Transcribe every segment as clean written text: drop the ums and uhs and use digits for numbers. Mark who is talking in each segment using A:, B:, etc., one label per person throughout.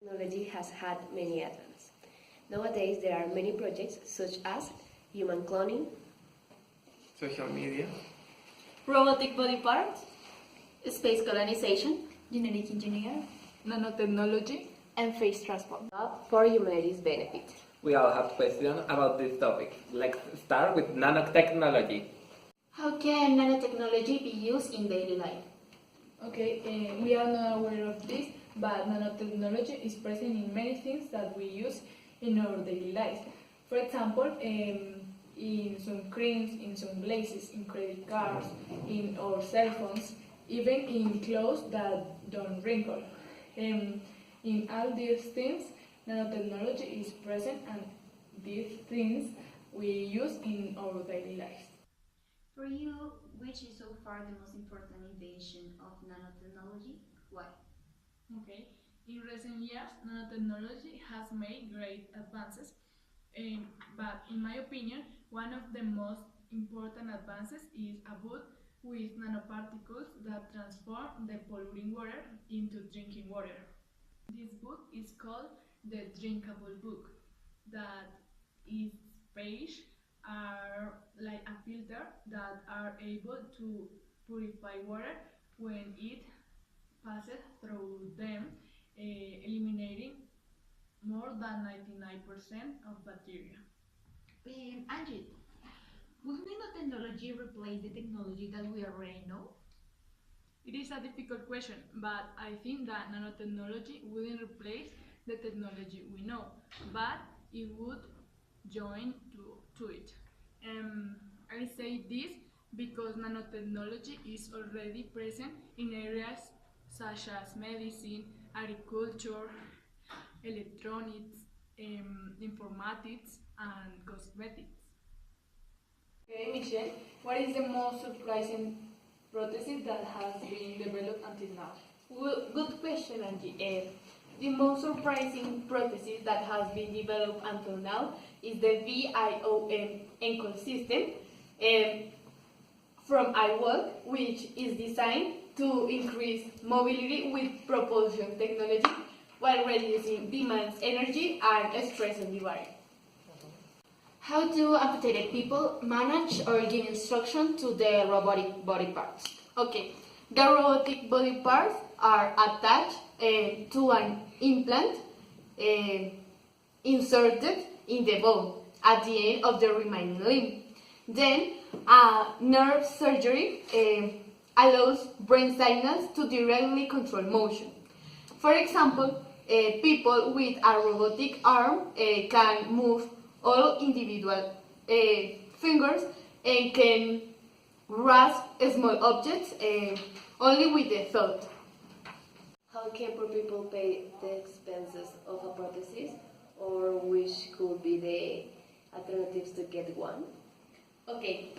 A: Technology has had many advances. Nowadays, there are many projects such as human cloning,
B: social media,
C: robotic body parts,
D: space colonization,
C: genetic engineering,
E: nanotechnology,
D: and face transport.
A: for humanity's benefit.
F: We all have questions about this topic. Let's start with nanotechnology.
D: How can nanotechnology be used in daily life?
E: Okay, we are not aware of this, but nanotechnology is present in many things that we use in our daily lives. For example, in some creams, in some glasses, in credit cards, in our cell phones, even in clothes that don't wrinkle. In all these things, nanotechnology is present, and these things we use in our daily lives.
G: For you, which is so far the most important invention of nanotechnology? Why?
E: Okay. In recent years, nanotechnology has made great advances, but in my opinion, one of the most important advances is a boot with nanoparticles that transform the polluting water into drinking water. This book is called the Drinkable Book, that its page are like a filter that are able to purify water when it passes through them, eliminating more than 99% of bacteria.
C: Angie, will nanotechnology replace the technology that we already know?
E: It is a difficult question, but I think that nanotechnology wouldn't replace the technology we know, but it would join to it. I say this because nanotechnology is already present in areas such as medicine, agriculture, electronics, informatics, and cosmetics.
H: Okay, Michelle, what is the most surprising prosthesis that has been developed until now?
D: Well, good question, Angie. The most surprising prosthesis that has been developed until now is the VIOM ankle system from iWalk, which is designed to increase mobility with propulsion technology while reducing demands energy and stress on the body.
A: How do amputated people manage or give instruction to the robotic body parts?
D: Okay, the robotic body parts are attached to an implant inserted in the bone at the end of the remaining limb. Then, nerve surgery allows brain signals to directly control motion. For example, people with a robotic arm can move all individual fingers and can grasp small objects only with the thought.
A: How can poor people pay the expenses of a prosthesis, or which could be the alternatives to get one?
D: Okay,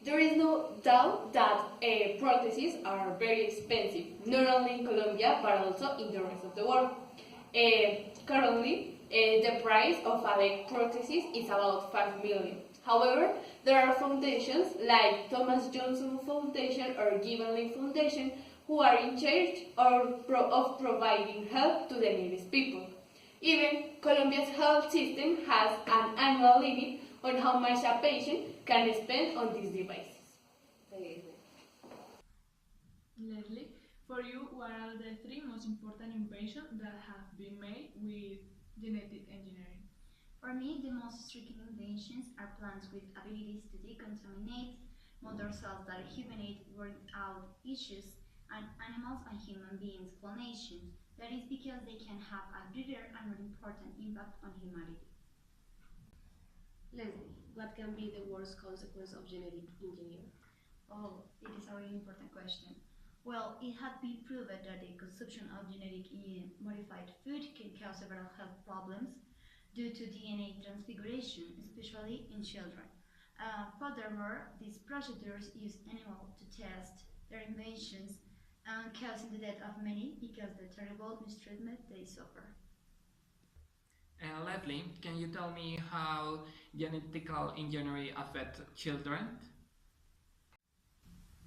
D: there is no doubt that prostheses are very expensive, not only in Colombia but also in the rest of the world. Currently, the price of a leg prosthesis is about 5 million. However, there are foundations like Thomas Johnson Foundation or Given Leg Foundation who are in charge of providing help to the neediest people. Even Colombia's health system has an annual limit on how much a patient can spend on these devices.
E: Leslie, for you, what are the three most important inventions that have been made with genetic engineering?
G: For me, the most striking inventions are plants with abilities to decontaminate, motor cells that humanate without issues, and animals and human beings clonation. That is because they can have a greater and more important impact on humanity.
A: Leslie, what can be the worst consequence of genetic engineering?
G: Oh, it is a really important question. Well, it has been proven that the consumption of genetically modified food can cause several health problems due to DNA transfiguration, especially in children. Furthermore, these procedures use animals to test their inventions, causing the death of many because of the terrible mistreatment they suffer.
B: Leslie, can you tell me how genetical engineering affects children?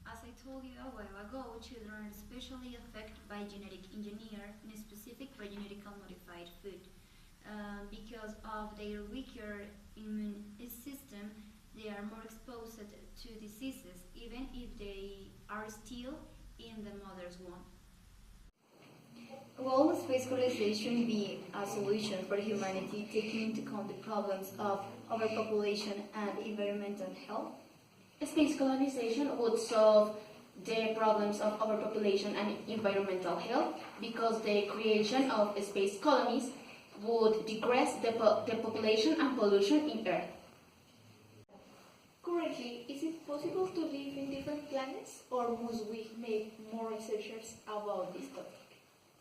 G: As I told you a while ago, children are especially affected by genetic engineering, and specific by genetically modified of their weaker immune system, they are more exposed to diseases, even if they are still in the mother's womb.
I: Will space colonization be a solution for humanity, taking into account the problems of overpopulation and environmental health?
D: Space colonization would solve the problems of overpopulation and environmental health because the creation of space colonies would decrease the population and pollution in Earth.
H: Currently, is it possible to live in different planets, or must we make more researchers about this topic?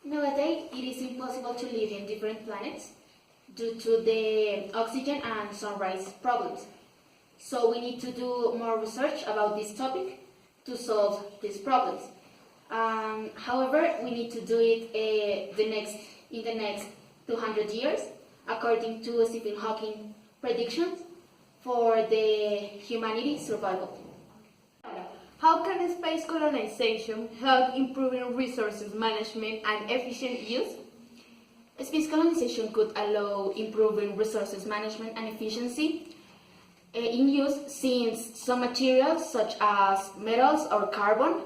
D: Nowadays, it is impossible to live in different planets due to the oxygen and sunrise problems. So we need to do more research about this topic to solve these problems. However, we need to do it in the next 200 years, according to Stephen Hawking predictions for the humanity survival.
A: How can space colonization help improving resources management and efficient use?
D: Space colonization could allow improving resources management and efficiency in use, since some materials such as metals or carbon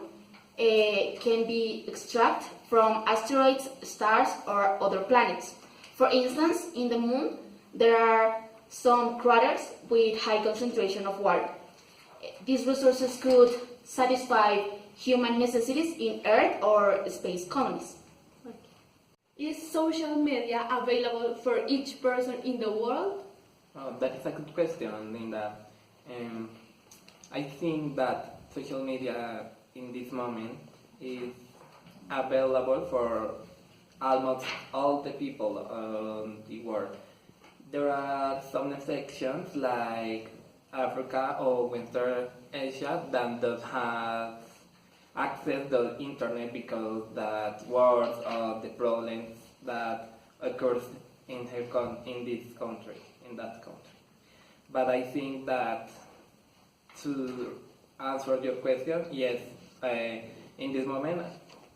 D: can be extracted from asteroids, stars, or other planets. For instance, in the moon, there are some craters with high concentration of water. These resources could satisfy human necessities in Earth or space colonies.
H: Is social media available for each person in the world?
F: Oh, that is a good question, Linda. I think that social media in this moment is available for almost all the people on the world. There are some exceptions like Africa or Western Asia that don't have access to the internet because that wars or the problems that occurs in this country, in that country. But I think that to answer your question, yes, in this moment,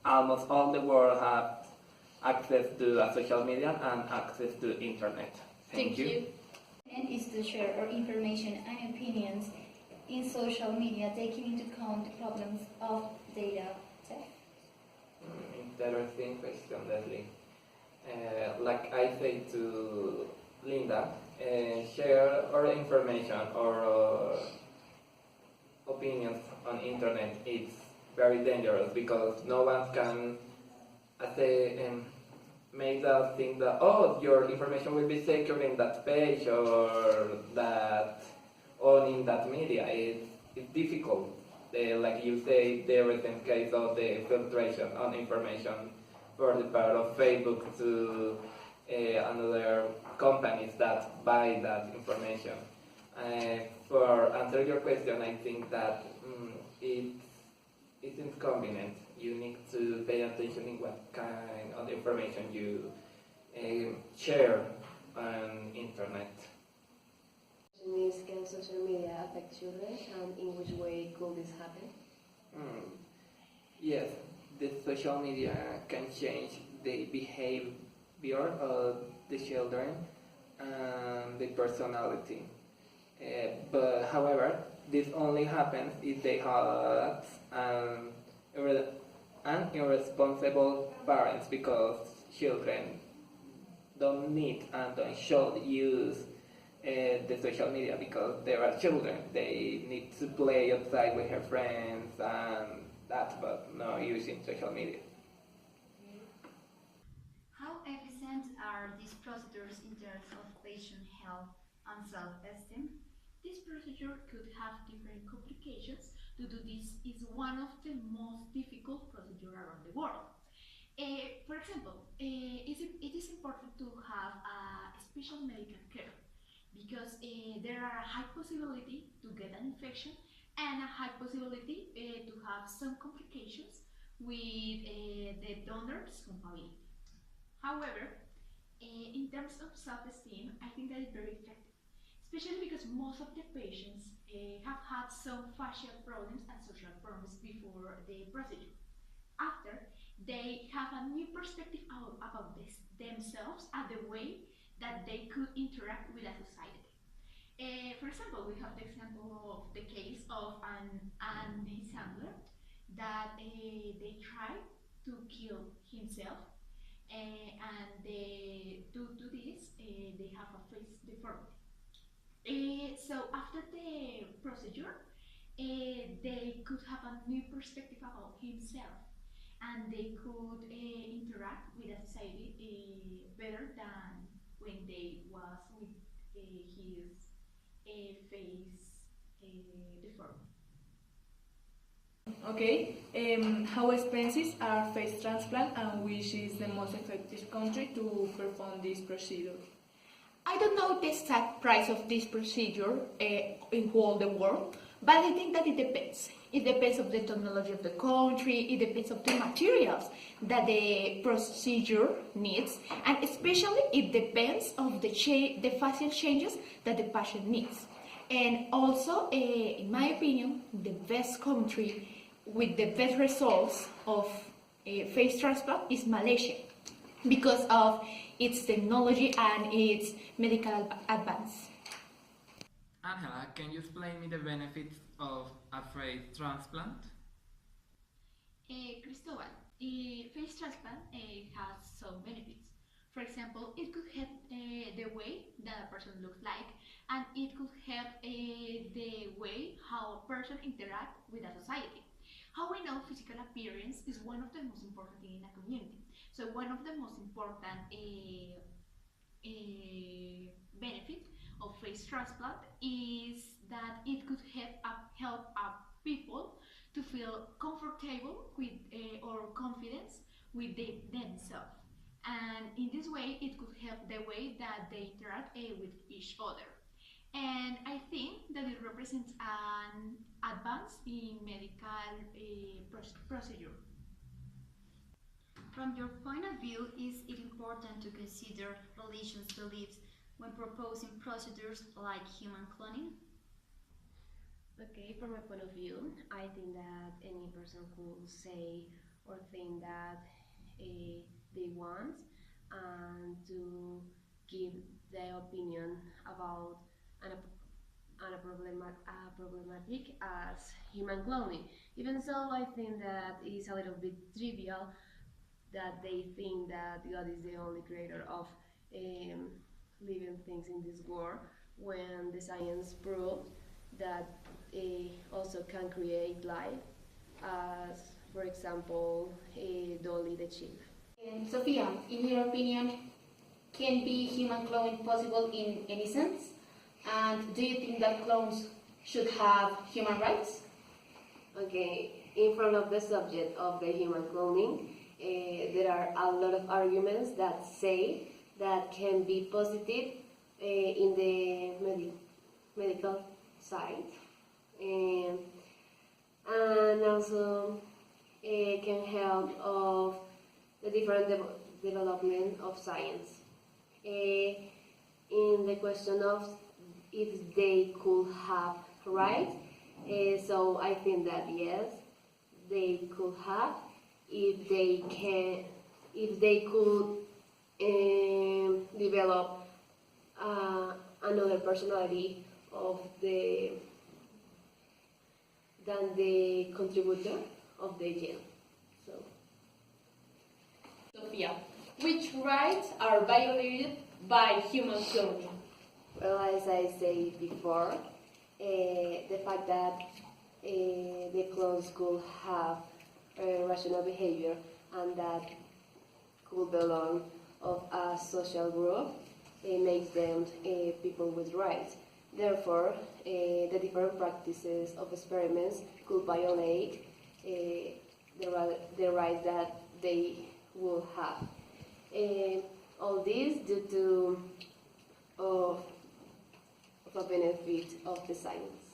F: almost all the world have access to social media and access to internet. Thank you.
I: And is to share our information and opinions in social media, taking into account the problems of data theft.
F: Interesting question, Leslie. Like I say to Linda, share our information or opinions on internet is very dangerous because no one can make us think that, oh, your information will be secure in that page or in that media. It's difficult. Like you say, the recent case of the filtration on information for the part of Facebook to another companies that buy that information. For answer your question, I think that it's inconvenient. You need to pay attention in what kind of information you share on internet.
A: Can social media affect children, and in which way could this happen?
F: Yes, the social media can change the behavior of the children and the personality. But however, this only happens if they have an irresponsible parents, because children don't need and don't should use the social media because they are children. They need to play outside with her friends and that, but no using social media.
G: How efficient are these procedures in terms of patient health and self-esteem?
C: This procedure could have different complications due to this is one of the most difficult procedures around the world. For example, it is important to have a special medical care because there are a high possibility to get an infection and a high possibility to have some complications with the donor's compatibility. However, in terms of self-esteem, I think that is very effective, especially because most of the patients have had some facial problems and social problems before the procedure. After, they have a new perspective about themselves and the way that they could interact with a society. For example, we have the example of the case of an Andy Sandler that they tried to kill himself, and due to this, they have a face deformity. So after the procedure, they could have a new perspective about himself, and they could interact with a society better than when they was with his face deformed.
H: Okay, how expensive are face transplant and which is the most effective country to perform this procedure?
D: I don't know the exact price of this procedure in all the world, but I think that it depends. It depends of the technology of the country, it depends of the materials that the procedure needs, and especially it depends of the facial changes that the patient needs. And also, in my opinion, the best country with the best results of face transplant is Malaysia, because of its technology and its medical advance.
B: Angela, can you explain me the benefits of a face transplant?
C: Cristobal, face transplant has some benefits. For example, it could help the way that a person looks like, and it could help the way how a person interacts with a society. How we know physical appearance is one of the most important things in a community. So one of the most important benefits of face transplant is that it could help people to feel comfortable with or confidence with themselves. And in this way, it could help the way that they interact with each other. And I think that it represents an advance in medical procedure.
G: From your point of view, is it important to consider religious beliefs when proposing procedures like human cloning?
A: Okay, from my point of view, I think that any person who say or think that they want and to give their opinion about a problematic as human cloning. Even so, I think that it is a little bit trivial that they think that God is the only creator of living things in this world, when the science proved that also can create life, as for example Dolly the sheep.
I: Sophia, in your opinion, can be human cloning possible in any sense? And do you think that clones should have human rights?
A: Okay, in front of the subject of the human cloning, there are a lot of arguments that say that can be positive in the medical side, and also can help of the different development of science. In the question of if they could have rights, so I think that yes, they could have, if they could develop another personality of than the contributor of the gene. So,
D: Sophia, which rights are violated by human cloning?
A: well, as I said before, the fact that the clones could have rational behavior and that could belong of a social group, it makes them people with rights. Therefore, the different practices of experiments could violate the rights that they will have. All this due to of a benefit of the science.